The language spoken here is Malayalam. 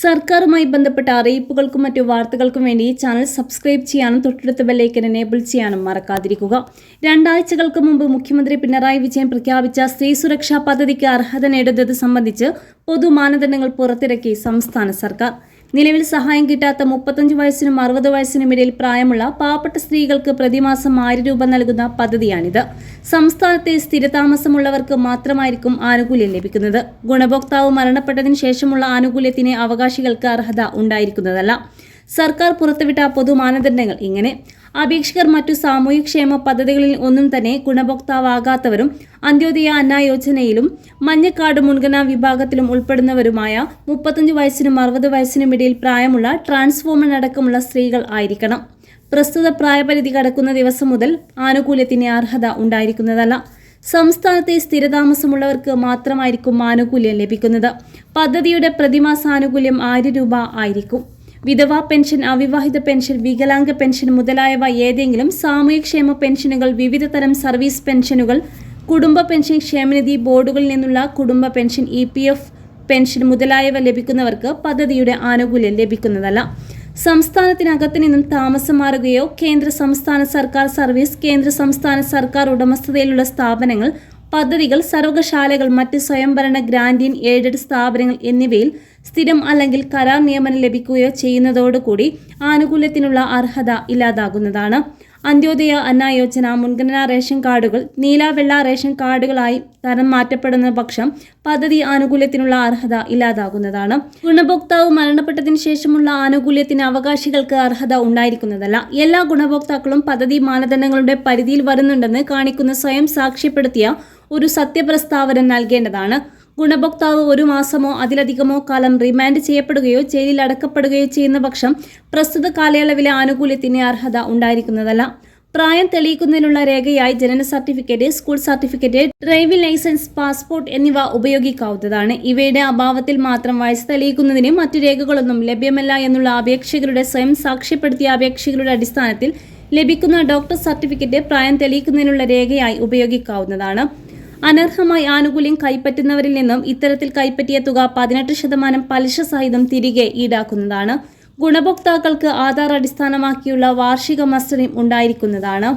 സർക്കാരുമായി ബന്ധപ്പെട്ട അറിയിപ്പുകൾക്കും മറ്റു വാർത്തകൾക്കും വേണ്ടി ഈ ചാനൽ സബ്സ്ക്രൈബ് ചെയ്യാനും തൊട്ടടുത്ത ബെല്ലൈക്കൻ എനേബിൾ ചെയ്യാനും മറക്കാതിരിക്കുക. 2 ആഴ്ചകൾക്ക് മുമ്പ് മുഖ്യമന്ത്രി പിണറായി വിജയൻ പ്രഖ്യാപിച്ച സ്ത്രീ സുരക്ഷാ പദ്ധതിക്ക് അർഹത നേടുന്നത് സംബന്ധിച്ച് പൊതുമാനദണ്ഡങ്ങൾ പുറത്തിറക്കി സംസ്ഥാന സർക്കാർ. നിലവിൽ സഹായം കിട്ടാത്ത 35 വയസ്സിനും 60 വയസ്സിനും ഇടയിൽ പ്രായമുള്ള പാവപ്പെട്ട സ്ത്രീകൾക്ക് പ്രതിമാസം 1000 രൂപ നൽകുന്ന പദ്ധതിയാണിത്. സംസ്ഥാനത്തെ സ്ഥിരതാമസമുള്ളവർക്ക് മാത്രമായിരിക്കും ആനുകൂല്യം ലഭിക്കുന്നത്. ഗുണഭോക്താവ് മരണപ്പെട്ടതിന് ശേഷമുള്ള ആനുകൂല്യത്തിന് അവകാശികൾക്ക് അർഹത ഉണ്ടായിരിക്കുന്നതല്ല. സർക്കാർ പുറത്തുവിട്ട പൊതുമാനദണ്ഡങ്ങൾ ഇങ്ങനെ: അപേക്ഷകർ മറ്റു സാമൂഹ്യക്ഷേമ പദ്ധതികളിൽ ഒന്നും തന്നെ ഗുണഭോക്താവാകാത്തവരും അന്ത്യോദയ അന്ന യോജനയിലും മഞ്ഞക്കാർഡ് മുൻഗണനാ വിഭാഗത്തിലും ഉൾപ്പെടുന്നവരുമായ 35 വയസ്സിനും 60 വയസ്സിനും ഇടയിൽ പ്രായമുള്ള ട്രാൻസ്ഫോമൻ അടക്കമുള്ള സ്ത്രീകൾ ആയിരിക്കണം. പ്രസ്തുത പ്രായപരിധി കടക്കുന്ന ദിവസം മുതൽ ആനുകൂല്യത്തിന് അർഹത ഉണ്ടായിരിക്കുന്നതല്ല. സംസ്ഥാനത്തെ സ്ഥിരതാമസമുള്ളവർക്ക് മാത്രമായിരിക്കും ആനുകൂല്യം ലഭിക്കുന്നത്. പദ്ധതിയുടെ പ്രതിമാസ ആനുകൂല്യം 1000 രൂപ ആയിരിക്കും. വിധവാ പെൻഷൻ, അവിവാഹിത പെൻഷൻ, വികലാംഗ പെൻഷൻ മുതലായവ ഏതെങ്കിലും സാമൂഹ്യക്ഷേമ പെൻഷനുകൾ, വിവിധ തരം സർവീസ് പെൻഷനുകൾ, കുടുംബ പെൻഷൻ ക്ഷേമനിധി ബോർഡുകളിൽ നിന്നുള്ള കുടുംബ പെൻഷൻ, EPF പെൻഷൻ മുതലായവ ലഭിക്കുന്നവർക്ക് പദ്ധതിയുടെ ആനുകൂല്യം ലഭിക്കുന്നതല്ല. സംസ്ഥാനത്തിനകത്തു നിന്നും താമസം മാറുകയോ കേന്ദ്ര സംസ്ഥാന സർക്കാർ സർവീസ്, കേന്ദ്ര സംസ്ഥാന സർക്കാർ ഉടമസ്ഥതയിലുള്ള സ്ഥാപനങ്ങൾ, പദ്ധതികൾ, സർവകലാശാലകൾ, മറ്റ് സ്വയംഭരണ, ഗ്രാന്റീൻ, എയ്ഡഡ് സ്ഥാപനങ്ങൾ എന്നിവയിൽ സ്ഥിരം അല്ലെങ്കിൽ കരാർ നിയമനം ലഭിക്കുകയോ ചെയ്യുന്നതോടുകൂടി ആനുകൂല്യത്തിനുള്ള അർഹത ഇല്ലാതാകുന്നതാണ്. അന്ത്യോദയ അന്ന യോജന മുൻഗണനാ റേഷൻ കാർഡുകൾ നീല വെള്ള റേഷൻ കാർഡുകളായി തരം മാറ്റപ്പെടുന്ന പക്ഷം പദ്ധതി ആനുകൂല്യത്തിനുള്ള അർഹത ഇല്ലാതാകുന്നതാണ്. ഗുണഭോക്താവ് മരണപ്പെട്ടതിന് ശേഷമുള്ള ആനുകൂല്യത്തിന് അവകാശികൾക്ക് അർഹത ഉണ്ടായിരിക്കുന്നതല്ല. എല്ലാ ഗുണഭോക്താക്കളും പദ്ധതി മാനദണ്ഡങ്ങളുടെ പരിധിയിൽ വരുന്നുണ്ടെന്ന് കാണിക്കുന്ന സ്വയം സാക്ഷ്യപ്പെടുത്തിയ ഒരു സത്യപ്രസ്താവന നൽകേണ്ടതാണ്. ഗുണഭോക്താവ് 1 മാസമോ അതിലധികമോ കാലം റിമാൻഡ് ചെയ്യപ്പെടുകയോ ജയിലിൽ അടക്കപ്പെടുകയോ ചെയ്യുന്ന പക്ഷം പ്രസ്തുത കാലയളവിലെ ആനുകൂല്യത്തിന് അർഹത ഉണ്ടായിരിക്കുന്നതല്ല. പ്രായം തെളിയിക്കുന്നതിനുള്ള രേഖയായി ജനന certificate, school certificate, driving licence, passport എന്നിവ ഉപയോഗിക്കാവുന്നതാണ്. ഇവയുടെ അഭാവത്തിൽ മാത്രം വയസ്സ് തെളിയിക്കുന്നതിന് മറ്റു രേഖകളൊന്നും ലഭ്യമല്ല എന്നുള്ള അപേക്ഷകരുടെ സ്വയം സാക്ഷ്യപ്പെടുത്തിയ അപേക്ഷകളുടെ അടിസ്ഥാനത്തിൽ ലഭിക്കുന്ന ഡോക്ടർ സർട്ടിഫിക്കറ്റ് പ്രായം തെളിയിക്കുന്നതിനുള്ള രേഖയായി ഉപയോഗിക്കാവുന്നതാണ്. അനർഹമായി ആനുകൂല്യം കൈപ്പറ്റുന്നവരിൽ നിന്നും ഇത്തരത്തിൽ കൈപ്പറ്റിയ തുക 18% പലിശ സഹിതം തിരികെ ഈടാക്കുന്നതാണ്. ഗുണഭോക്താക്കൾക്ക് ആധാർ അടിസ്ഥാനമാക്കിയുള്ള വാർഷിക മസ്റ്ററിംഗ് ഉണ്ടായിരിക്കുന്നതാണ്.